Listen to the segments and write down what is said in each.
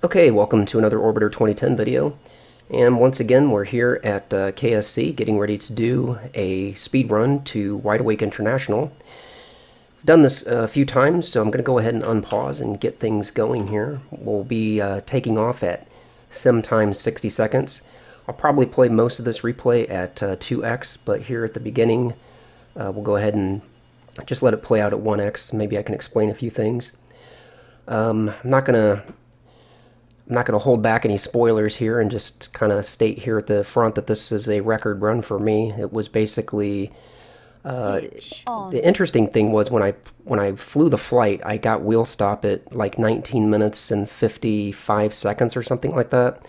Okay, welcome to another Orbiter 2010 video, and once again we're here at KSC getting ready to do a speed run to Wideawake International. I've done this a few times, so I'm going to go ahead and unpause and get things going here. We'll be taking off at sim time 60 seconds. I'll probably play most of this replay at 2x, but here at the beginning we'll go ahead and just let it play out at 1x. Maybe I can explain a few things. I'm not going to hold back any spoilers here and just kind of state here at the front that this is a record run for me. It was basically the interesting thing was when I flew the flight, I got wheel stop at like 19 minutes and 55 seconds or something like that.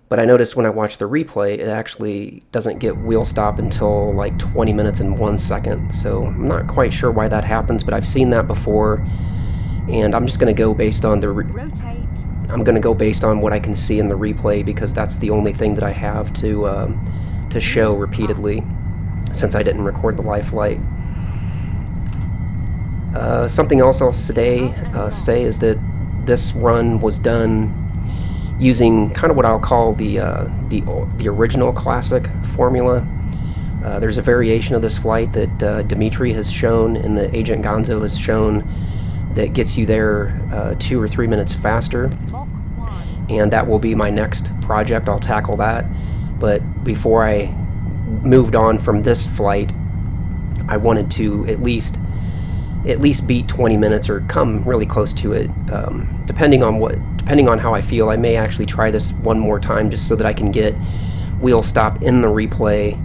But I noticed when I watched the replay, it actually doesn't get wheel stop until like 20 minutes and 1 second. So I'm not quite sure why that happens, but I've seen that before, and I'm just going to go based on the rotate. I'm going to go based on what I can see in the replay, because that's the only thing that I have to show repeatedly, since I didn't record the live flight. Something else I'll today say is that this run was done using kind of what I'll call the original classic formula. There's a variation of this flight that Dimitri has shown and the Agent Gonzo has shown that gets you there 2 or 3 minutes faster, and that will be my next project. I'll tackle that. But before I moved on from this flight, I wanted to at least beat 20 minutes or come really close to it. Depending on how I feel, I may actually try this one more time just so that I can get wheel stop in the replay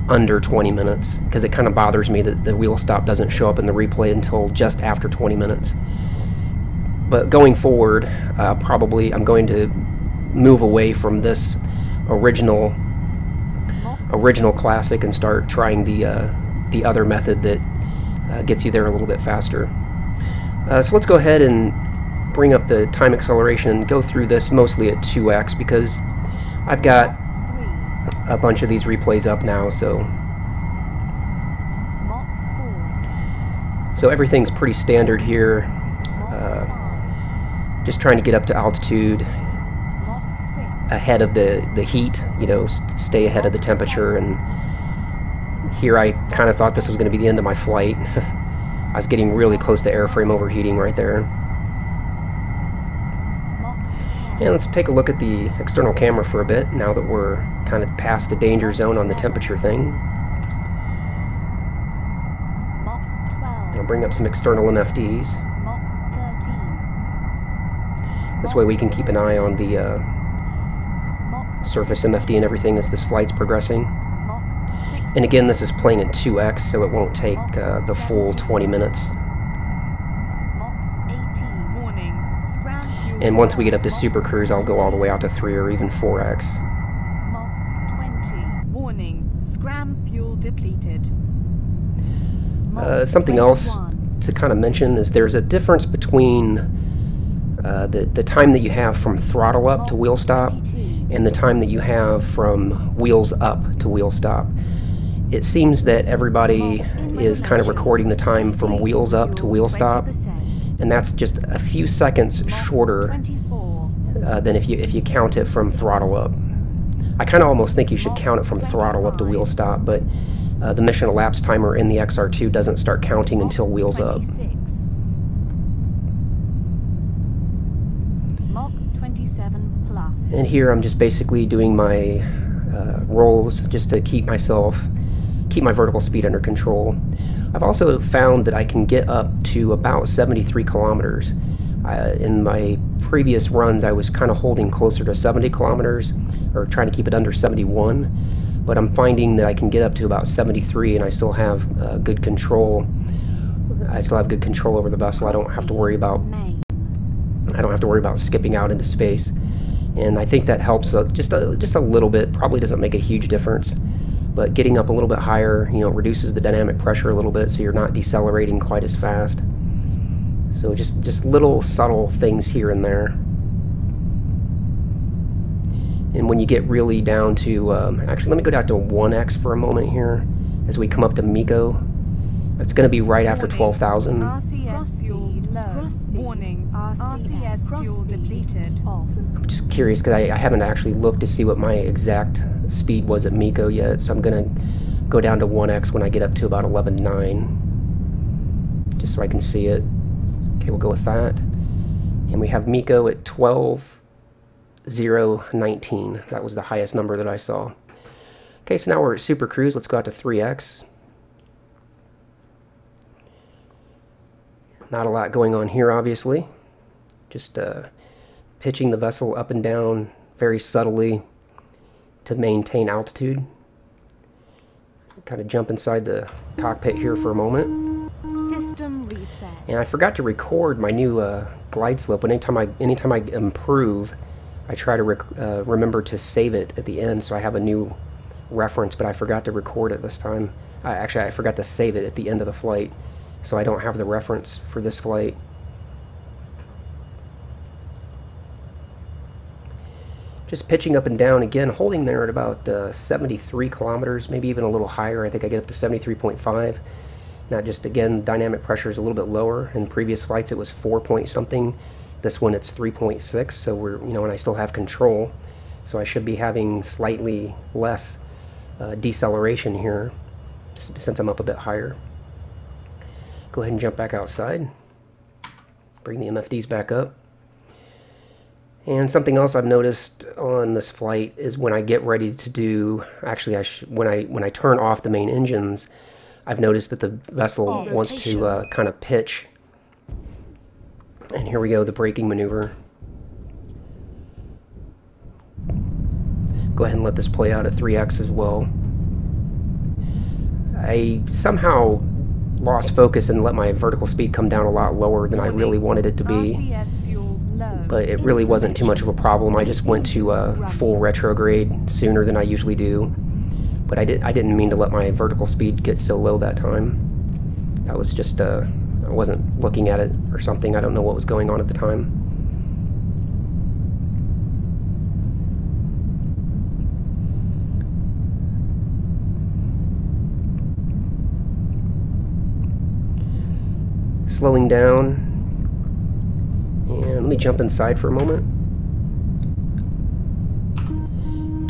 under 20 minutes, because it kind of bothers me that the wheel stop doesn't show up in the replay until just after 20 minutes. But going forward, probably I'm going to move away from this original classic and start trying the other method that gets you there a little bit faster. So let's go ahead and bring up the time acceleration and go through this mostly at 2x, because I've got a bunch of these replays up now, so everything's pretty standard here. Just trying to get up to altitude ahead of the heat, you know, stay ahead of the temperature. And here I kind of thought this was going to be the end of my flight. I was getting really close to airframe overheating right there. And let's take a look at the external camera for a bit, now that we're kind of past the danger zone on the temperature thing. I'll bring up some external MFDs. This way we can keep an eye on the surface MFD and everything as this flight's progressing. And again, this is playing at 2x, so it won't take the full 20 minutes. And once we get up to Super Cruise, I'll go all the way out to 3 or even 4x. Mach 20. Warning. Scram fuel depleted. Something else to kind of mention is there's a difference between the time that you have from throttle up to wheel stop and the time that you have from wheels up to wheel stop. It seems that everybody is kind of recording the time from wheels up to wheel stop, and that's just a few seconds shorter than if you count it from throttle up. I kind of almost think you should count it from throttle up to wheel stop, but the mission elapsed timer in the XR2 doesn't start counting until wheels up. Mach 27 plus. And here I'm just basically doing my rolls just to keep my vertical speed under control. I've also found that I can get up to about 73 kilometers. In my previous runs, I was kind of holding closer to 70 kilometers, or trying to keep it under 71, but I'm finding that I can get up to about 73, and I still have good control. I still have good control over the vessel. I don't have to worry about skipping out into space, and I think that helps just a little bit. Probably doesn't make a huge difference, but getting up a little bit higher, you know, reduces the dynamic pressure a little bit, so you're not decelerating quite as fast. So just little subtle things here and there. And when you get really down to, actually let me go down to 1x for a moment here, as we come up to Miko. It's going to be right after Warning. 12,000. RCS fuel low. Warning. RCS fuel depleted. Off. I'm just curious because I haven't actually looked to see what my exact speed was at Miko yet, so I'm going to go down to 1x when I get up to about 11.9, just so I can see it. Okay, we'll go with that. And we have Miko at 12.019. That was the highest number that I saw. Okay, so now we're at Super Cruise. Let's go out to 3x. Not a lot going on here, obviously. Just pitching the vessel up and down very subtly to maintain altitude. Kind of jump inside the cockpit here for a moment. System reset. And I forgot to record my new glide slope. Anytime I improve, I try to remember to save it at the end so I have a new reference, but I forgot to record it this time. Actually, I forgot to save it at the end of the flight, so I don't have the reference for this flight. Just pitching up and down again, holding there at about 73 kilometers, maybe even a little higher. I think I get up to 73.5. Now just again, dynamic pressure is a little bit lower. In previous flights it was 4 point something. This one it's 3.6, so we're, and I still have control. So I should be having slightly less deceleration here since I'm up a bit higher. Go ahead and jump back outside. Bring the MFDs back up. And something else I've noticed on this flight is when I get ready to do, actually when I turn off the main engines, I've noticed that the vessel wants to kind of pitch. And here we go, the braking maneuver. Go ahead and let this play out at 3x as well. I somehow lost focus and let my vertical speed come down a lot lower than I really wanted it to be. But it really wasn't too much of a problem. I just went to full retrograde sooner than I usually do. But I didn't mean to let my vertical speed get so low that time. That was just, I wasn't looking at it or something. I don't know what was going on at the time. Slowing down. And let me jump inside for a moment.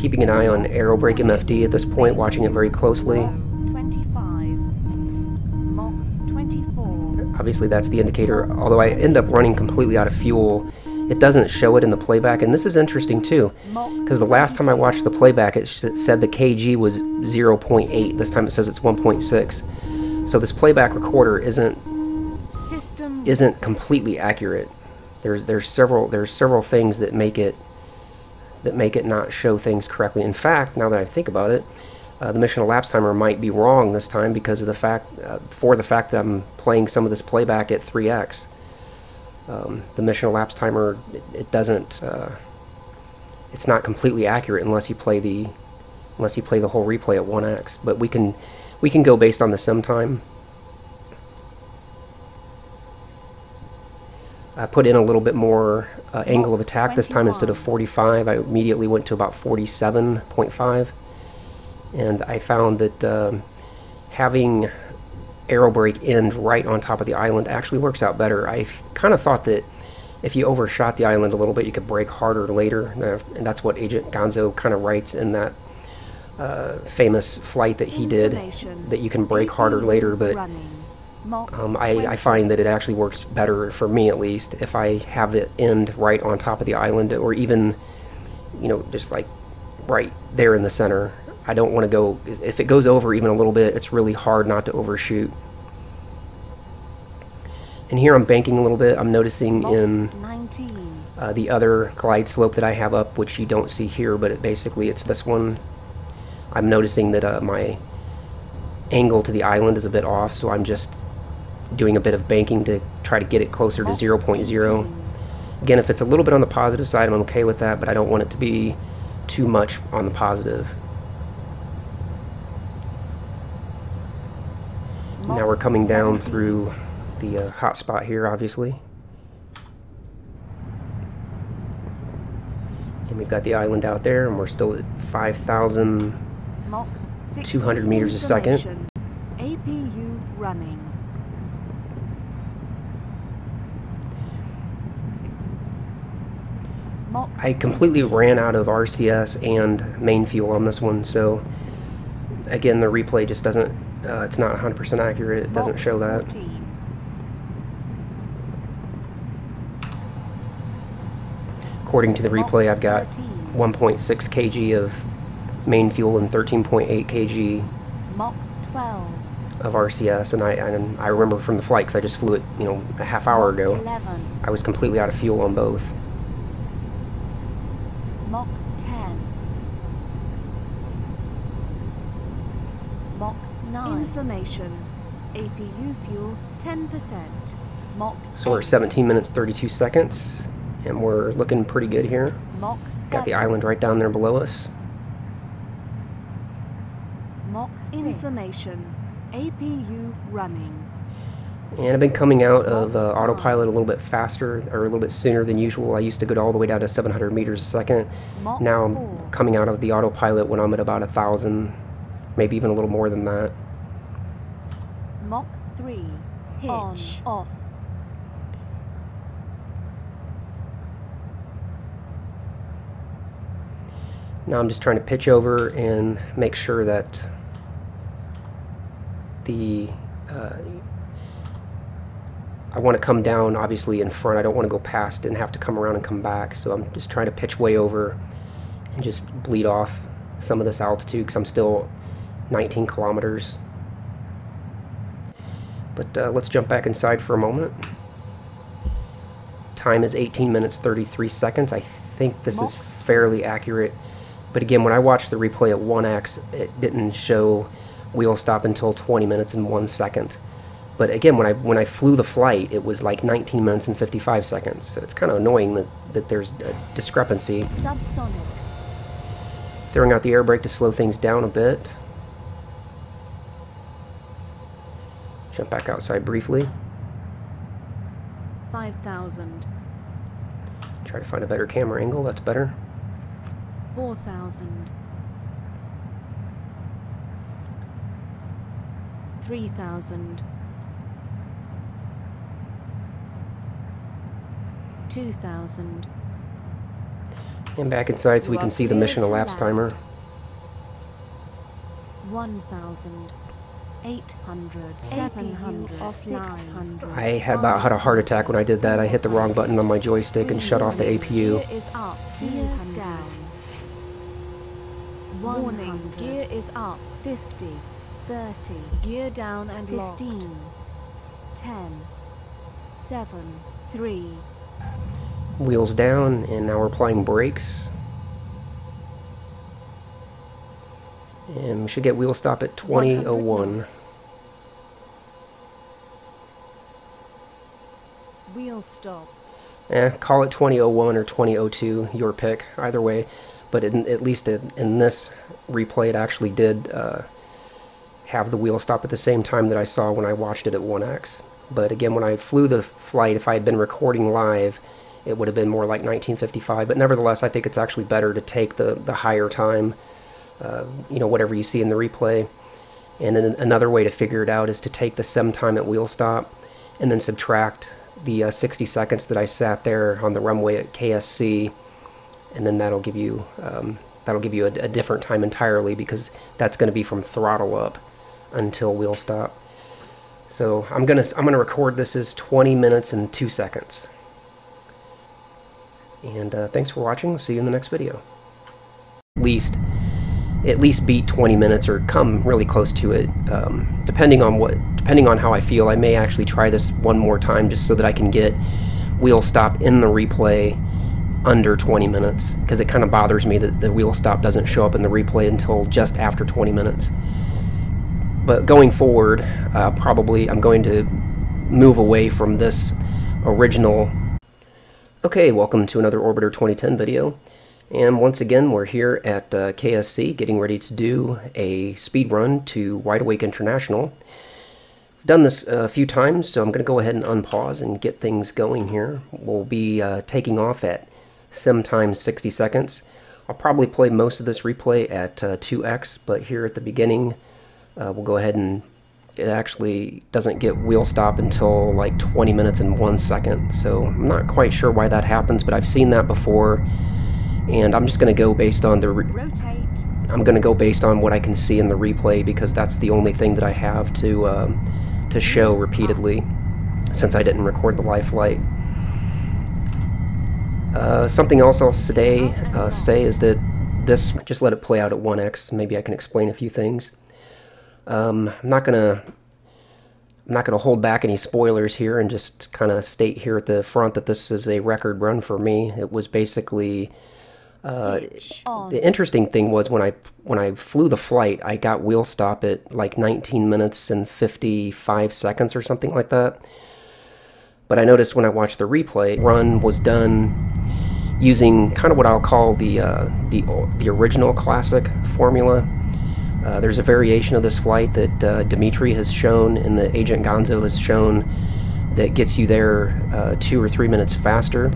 Keeping an eye on aerobrake MFD at this point, watching it very closely. 25. Mach 24. Obviously that's the indicator, although I end up running completely out of fuel. It doesn't show it in the playback, and this is interesting too, because the last time I watched the playback it said the KG was 0.8. This time it says it's 1.6. So this playback recorder isn't completely accurate. There's several things that make it not show things correctly. In fact, now that I think about it, the mission elapsed timer might be wrong this time because of the fact that I'm playing some of this playback at 3x. The mission elapsed timer it's not completely accurate unless you play the whole replay at 1x. But we can go based on the sim time. I put in a little bit more angle of attack this time. Instead of 45, I immediately went to about 47.5. And I found that having aerobrake end right on top of the island actually works out better. I kind of thought that if you overshot the island a little bit, you could brake harder later. And that's what Agent Gonzo kind of writes in that famous flight that he did, that you can brake harder later. But I find that it actually works better, for me at least, if I have it end right on top of the island, or even, just like right there in the center. I don't want to go, if it goes over even a little bit, it's really hard not to overshoot. And here I'm banking a little bit. I'm noticing in the other glide slope that I have up, which you don't see here, but it's this one. I'm noticing that my angle to the island is a bit off, so I'm just doing a bit of banking to try to get it closer to 0.0. Again, if it's a little bit on the positive side, I'm okay with that, but I don't want it to be too much on the positive. Now we're coming down through the hot spot here, obviously. And we've got the island out there, and we're still at 5,200 meters a second. APU running. I completely ran out of RCS and main fuel on this one, so again the replay just doesn't, it's not 100% accurate, it doesn't show that. 14. According to the replay, I've got 13. 1.6 kg of main fuel and 13.8 kg Mach 12. of RCS, and I remember from the flight, because I just flew it, you know, a half hour ago, 11. I was completely out of fuel on both. Mach 10. Mach 9. Information. APU fuel 10%. Mach So we're 8. 17 minutes 32 seconds, and we're looking pretty good here. Mach 7. Got the island right down there below us. Mach 6. Information. APU running. And I've been coming out of autopilot a little bit faster, or a little bit sooner than usual. I used to go all the way down to 700 meters a second. Mach Now I'm 4. coming out of the autopilot when I'm at about 1,000, maybe even a little more than that. Mach 3. Pitch. On. Off. Now I'm just trying to pitch over and make sure that the I want to come down obviously in front. I don't want to go past and have to come around and come back, so I'm just trying to pitch way over and just bleed off some of this altitude because I'm still 19 kilometers. But let's jump back inside for a moment. Time is 18 minutes 33 seconds. I think this is fairly accurate. But again, when I watched the replay at 1x, it didn't show wheel stop until 20 minutes and 1 second. But again, when I flew the flight, it was like 19 minutes and 55 seconds. So it's kind of annoying that there's a discrepancy. Subsonic. Throwing out the air brake to slow things down a bit. Jump back outside briefly. 5,000. Try to find a better camera angle. That's better. 4,000. 3,000. 2,000. And back inside so we can see the mission elapsed timer. 1,000. 800. 700. 600. I had about had a heart attack when I did that. I hit the wrong button on my joystick and shut off the APU. Gear is up. 200. Down. Warning. Gear is up. 50. 30. Gear down and 15. Locked. 10. 7. 3. Wheels down, and now we're applying brakes. And we should get wheel stop at 20:01. Wheel stop. Call it 20:01 or 20:02, your pick, either way. But at least in this replay, it actually did have the wheel stop at the same time that I saw when I watched it at 1x. But again, when I flew the flight, if I had been recording live, it would have been more like 1955. But nevertheless, I think it's actually better to take the higher time, you know, whatever you see in the replay. And then another way to figure it out is to take the sim time at wheel stop and then subtract the 60 seconds that I sat there on the runway at KSC, and then that'll give you a different time entirely, because that's going to be from throttle up until wheel stop. So I'm gonna record this as 20 minutes and 2 seconds. And thanks for watching. See you in the next video. At least beat 20 minutes or come really close to it. Depending on how I feel, I may actually try this one more time just so that I can get wheel stop in the replay under 20 minutes, because it kind of bothers me that the wheel stop doesn't show up in the replay until just after 20 minutes. But going forward, probably I'm going to move away from this original. Okay, welcome to another Orbiter 2010 video. And once again, we're here at KSC getting ready to do a speed run to Wideawake International. I've done this a few times, so I'm going to go ahead and unpause and get things going here. We'll be taking off at sim time 60 seconds. I'll probably play most of this replay at 2x, but here at the beginning, we'll go ahead and it actually doesn't get wheel stop until like 20 minutes and 1 second. So I'm not quite sure why that happens, but I've seen that before, and I'm just going to go based on the rotate. I'm going to go based on what I can see in the replay, because that's the only thing that I have to show repeatedly, since I didn't record the live flight. Something else I'll today say is that this, just let it play out at 1x. Maybe I can explain a few things. I'm not gonna hold back any spoilers here, and just kind of state here at the front that this is a record run for me. It was basically the interesting thing was when I flew the flight, I got wheel stop at like 19 minutes and 55 seconds or something like that. But I noticed when I watched the replay, run was done using kind of what I'll call the original classic formula. There's a variation of this flight that Dimitri has shown and the Agent Gonzo has shown that gets you there 2 or 3 minutes faster.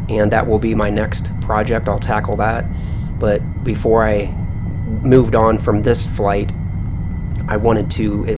And that will be my next project. I'll tackle that. But before I moved on from this flight, I wanted to